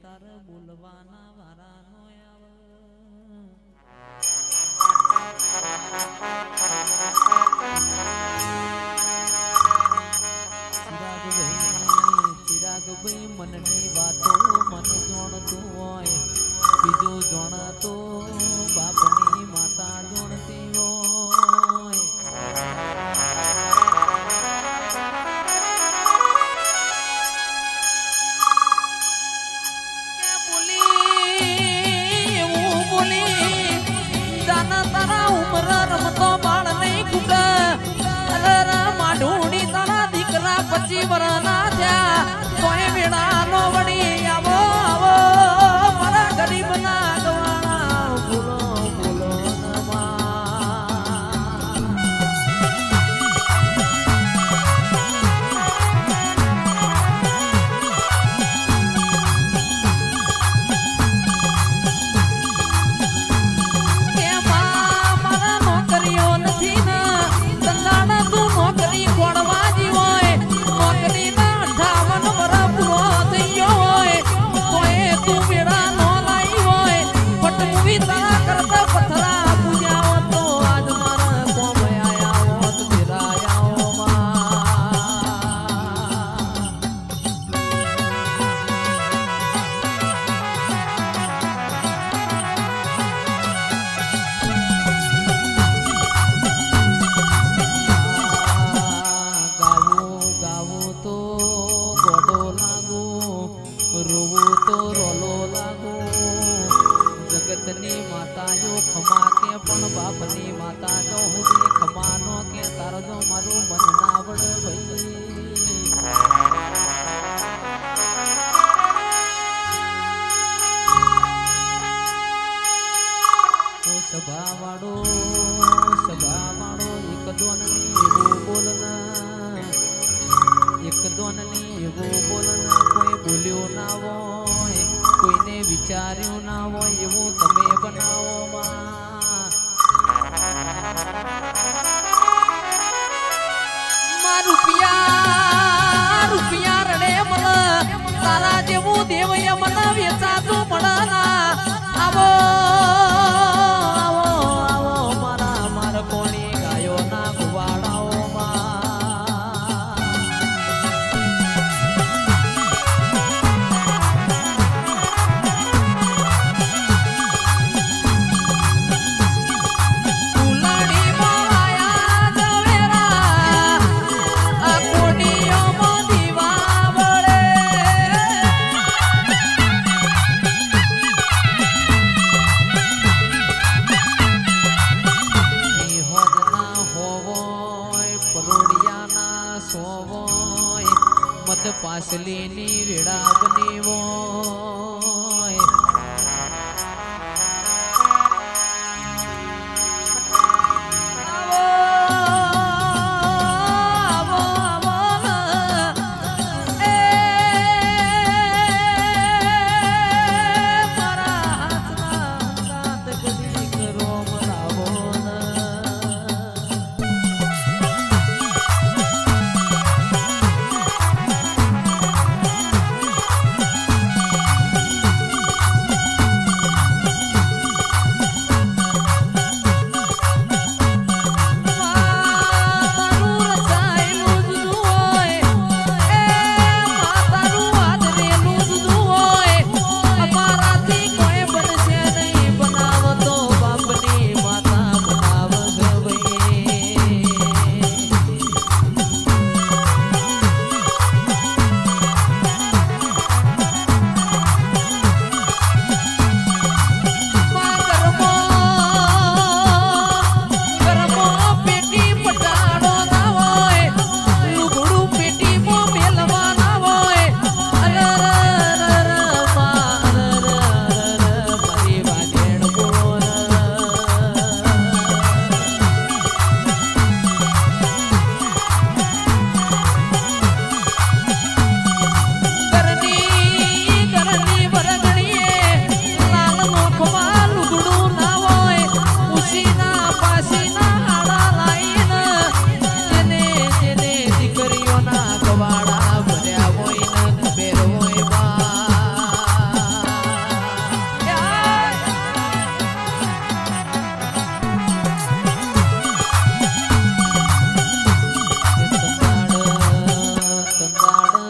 તારે બોલવાના વારાનો આવે ચિરાગભાઈ મનની વાતો મન જોણતું હોય બીજું જોણતો બાપની માતા જોણતી હોય પછી વરના થયા તોય વેળા નો વળી આવો આવો મારા ગરીબ ના ગવાણા બોલો બોલો મારા નોકરીઓ નથી ને સંગાણા તું નોકરી ખોડવા જગતની માતા જો ખમા કે પણ બાપની માતા જો હું ખમાનો કે તારો જો મારું મન ના આવડ ભાઈ સભા વાળો એક દોનની એવું બોલના એક દોનની એવું બોલના કોઈ બોલ્યો ના હોય કોઈને વિચાર્યું ના હોય એવું તમે બનાવો માં રૂપિયા રડે મને તારા જેવું દેવય મને વેચાતું મળે ના આવો મારા કોણી ગાયો ના ગુવાડાઓ મત પાસલીની વેળા બની હોય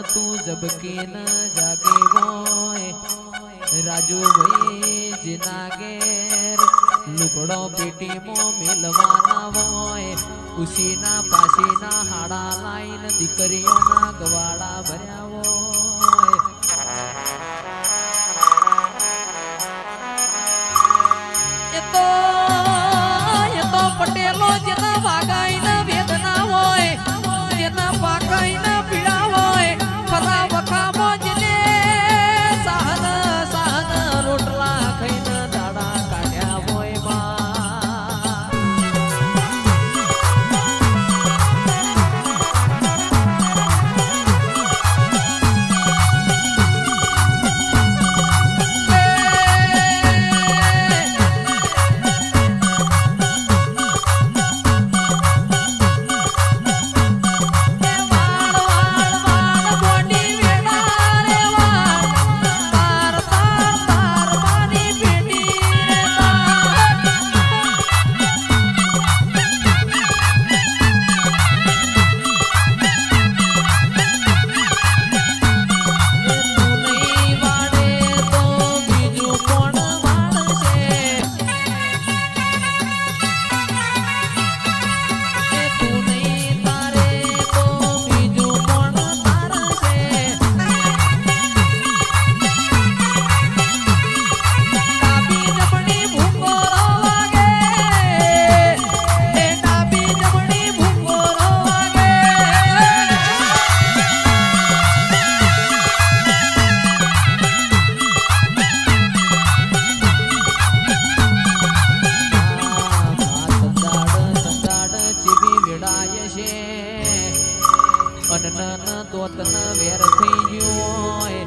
તું જબકી ન જાગે હોય રાજુ ભાઈ જીના ઘેર લુગડો પેટીમાં મેલવાના હોય ઉસીના પાસીના હાડા લાઈન દીકરીઓના ગવાડા ભર્યા હોય એ તો પટેલો જેના વાગાઈના વેદના હોય જેના પાકાઈના પીડા હોય ખરા વખામાં જેને સાહન રોટલા ખાઈને દાડા કાઢ્યા હોય અનન દોતન વેર થઈ ગયું હોય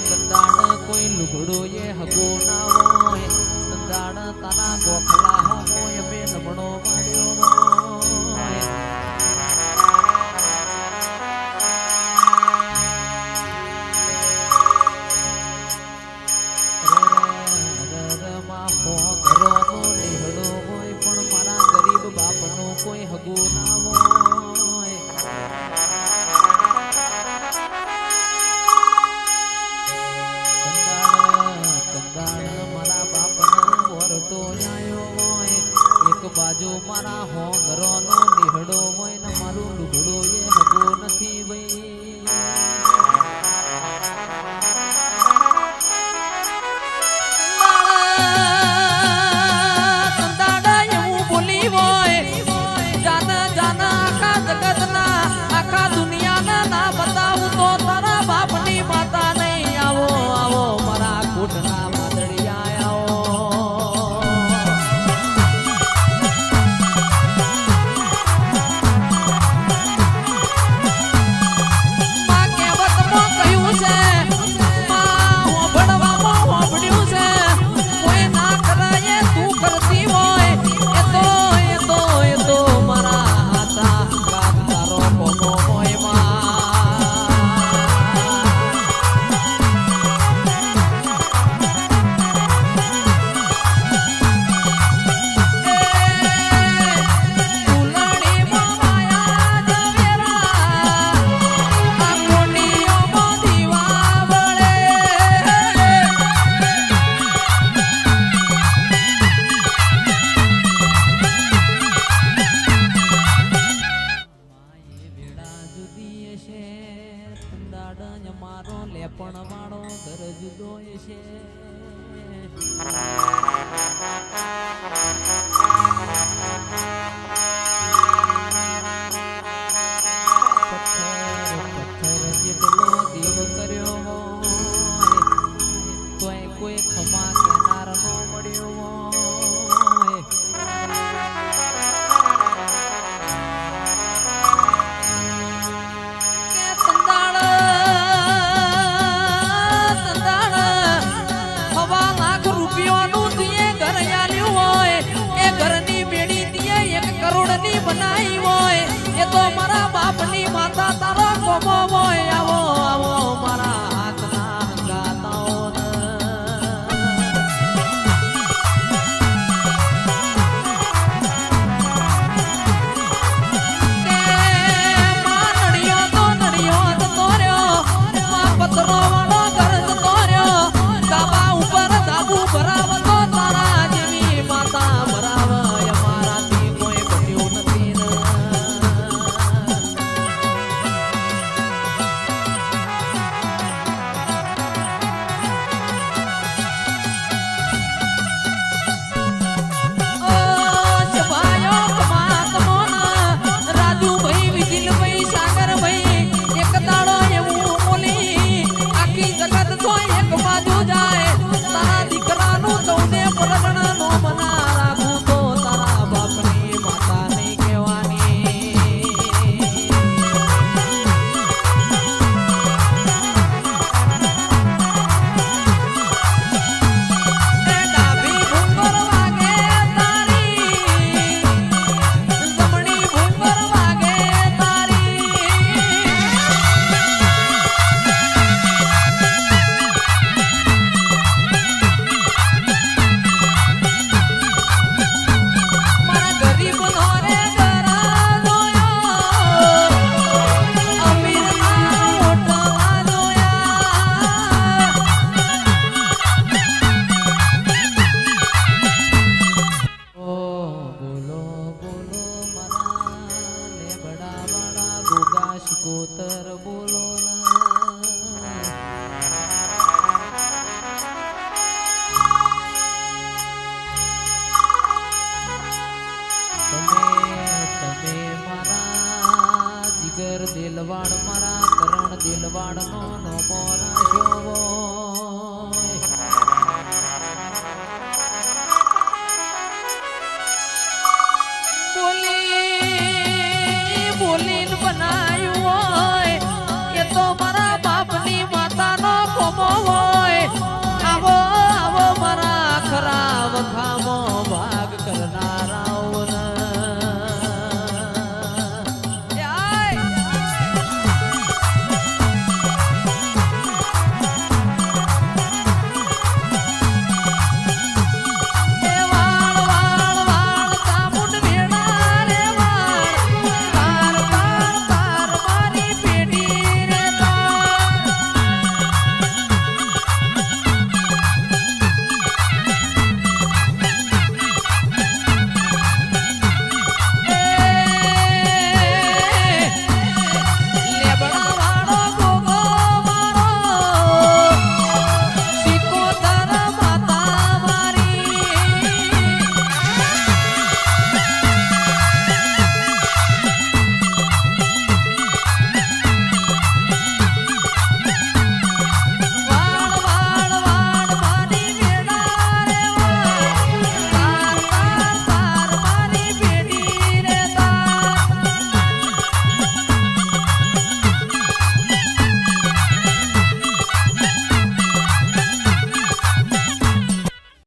સંદાણ કોઈ લુગડો એ હગો ના હોય સંદાણ તારા ગોખલા હોય બે નમણો માર્યો હોય ઘરોનો લેહડો હોય પણ મારા ગરીબ બાપનો કોઈ હગો ના હોય બાજુ મારા હો ઘરોનો નિહડો હોય ને મારું લુગડો એ હગો નથી ભાઈ સંદાડા એવું બોલી હોય જાના આખા જગતના આખા દુનિયાના ના બતાવું તો તારા બાપની માતા નહીં આવો મારા કુટના મારો લેપણ વાળો ઘર જુદો છે